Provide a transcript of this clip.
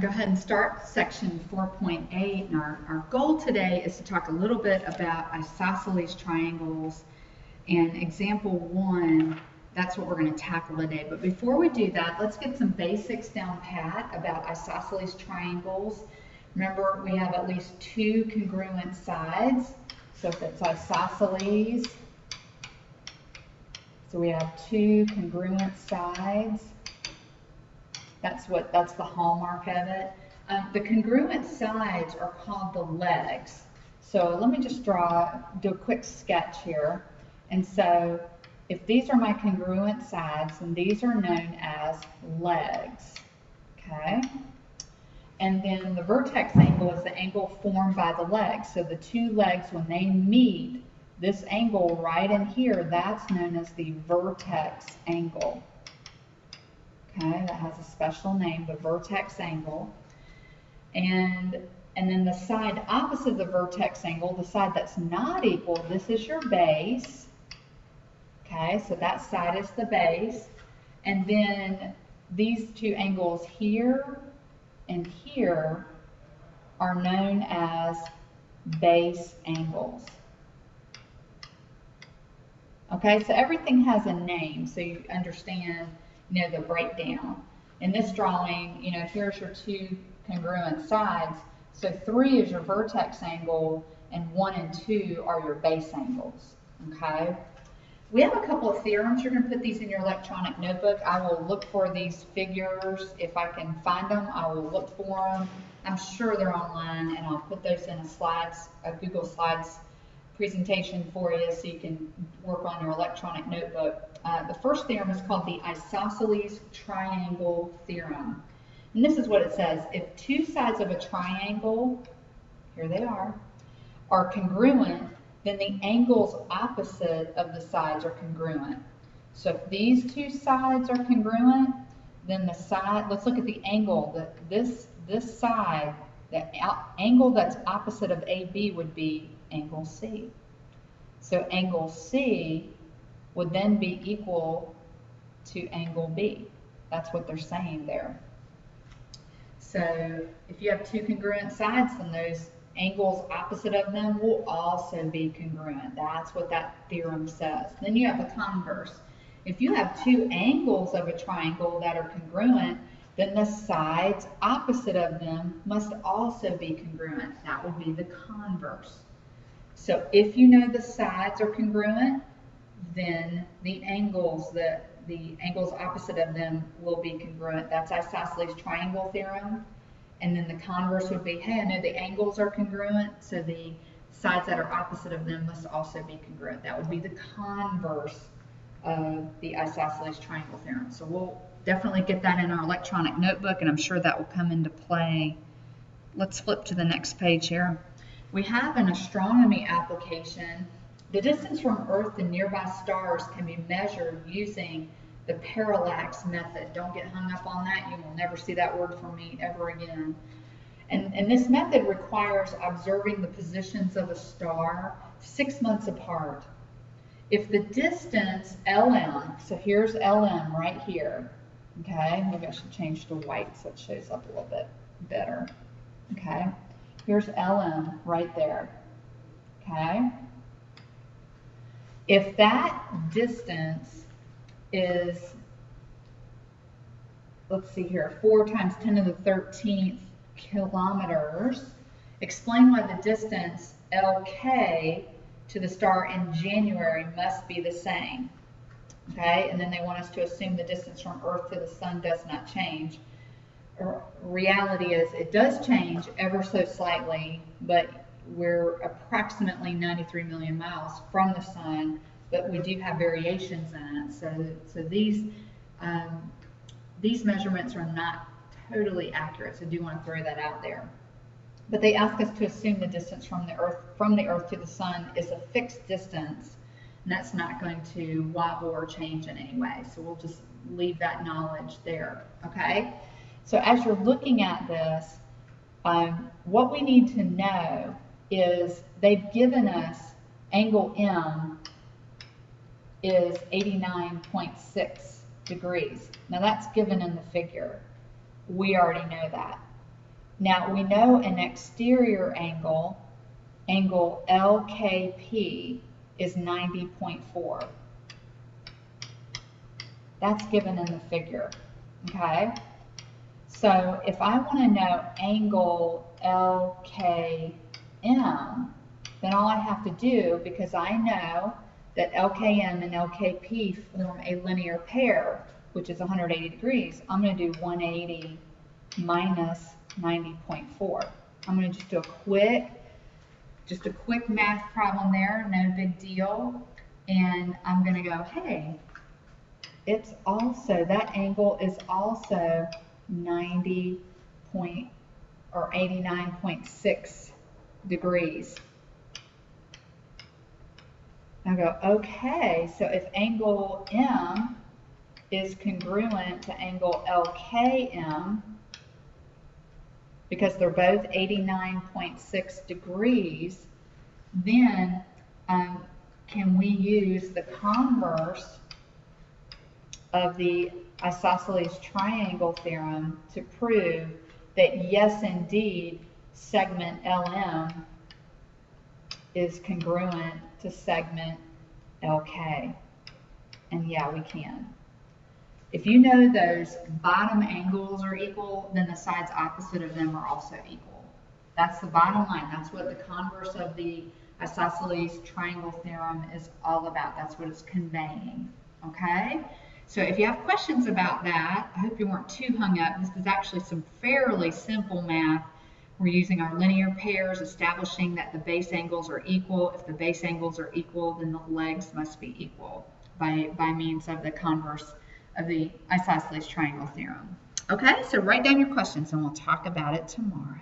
go ahead and start section 4.8, and our goal today is to talk a little bit about isosceles triangles, and example 1, that's what we're going to tackle today. But before we do that, let's get some basics down pat about isosceles triangles. Remember, we have at least 2 congruent sides, so if it's isosceles, so we have 2 congruent sides. That's the hallmark of it. The congruent sides are called the legs. So let me just do a quick sketch here. And so if these are my congruent sides, then these are known as legs. Okay? And then the vertex angle is the angle formed by the legs. So the 2 legs, when they meet, this angle right in here, that's known as the vertex angle. Okay, that has a special name, the vertex angle. And then the side opposite the vertex angle, the side that's not equal, this is your base. Okay, so that side is the base. And then these 2 angles here and here are known as base angles. Okay, so everything has a name, so you understand, the breakdown. In this drawing, here's your 2 congruent sides. So 3 is your vertex angle, and 1 and 2 are your base angles. Okay. We have a couple of theorems. You're going to put these in your electronic notebook. I will look for these figures. If I can find them, I will look for them. I'm sure they're online, and I'll put those in a Google Slides presentation for you so you can work on your electronic notebook. The first theorem is called the Isosceles Triangle Theorem. And this is what it says. If 2 sides of a triangle, here they are congruent, then the angles opposite of the sides are congruent. So if these 2 sides are congruent, then the side, let's look at the angle, this side, the angle that's opposite of AB would be angle C. So angle C would then be equal to angle B. That's what they're saying there. So if you have 2 congruent sides, then those angles opposite of them will also be congruent. That's what that theorem says. Then you have the converse. If you have 2 angles of a triangle that are congruent, then the sides opposite of them must also be congruent. That would be the converse. So if you know the sides are congruent, then the angles opposite of them will be congruent. That's Isosceles Triangle Theorem. And then the converse would be, hey, I know the angles are congruent, so the sides that are opposite of them must also be congruent. That would be the converse of the Isosceles Triangle Theorem. So we'll definitely get that in our electronic notebook, and I'm sure that will come into play. Let's flip to the next page here. We have an astronomy application. The distance from Earth to nearby stars can be measured using the parallax method. Don't get hung up on that. You will never see that word from me ever again. And this method requires observing the positions of a star 6 months apart. If the distance LM, so here's LM right here, okay? Maybe I should change to white so it shows up a little bit better, okay? Here's LM right there, okay? If that distance is, let's see here, 4 times 10 to the 13th kilometers, explain why the distance LK to the star in January must be the same. Okay, and then they want us to assume the distance from Earth to the Sun does not change. Reality is it does change ever so slightly, but we're approximately 93 million miles from the Sun, but we do have variations in it. So these measurements are not totally accurate, so I do want to throw that out there. But they ask us to assume the distance from the Earth to the Sun is a fixed distance, and that's not going to wobble or change in any way. So we'll just leave that knowledge there, okay? So as you're looking at this, what we need to know is they've given us angle M is 89.6 degrees. Now that's given in the figure. We already know that, Now we know an exterior angle, angle LKP, is 90.4. That's given in the figure, okay? So if I want to know angle LKM, then all I have to do, because I know that LKM and LKP form a linear pair, which is 180 degrees, I'm going to do 180 minus 90.4. I'm going to just do a quick math problem there, no big deal. And I'm going to go, hey, it's also, that angle is also 89.6 degrees. I go, okay, so if angle M is congruent to angle LKM, because they're both 89.6 degrees, then can we use the converse of the Isosceles Triangle theorem to prove that yes, indeed, segment LM is congruent to segment LK? And yeah, we can. If you know those bottom angles are equal, then the sides opposite of them are also equal. That's the bottom line. That's what the converse of the Isosceles Triangle theorem is all about. That's what it's conveying, okay? So if you have questions about that, I hope you weren't too hung up. This is actually some fairly simple math. We're using our linear pairs, establishing that the base angles are equal. If the base angles are equal, then the legs must be equal by means of the converse of the Isosceles Triangle theorem. Okay, so write down your questions and we'll talk about it tomorrow.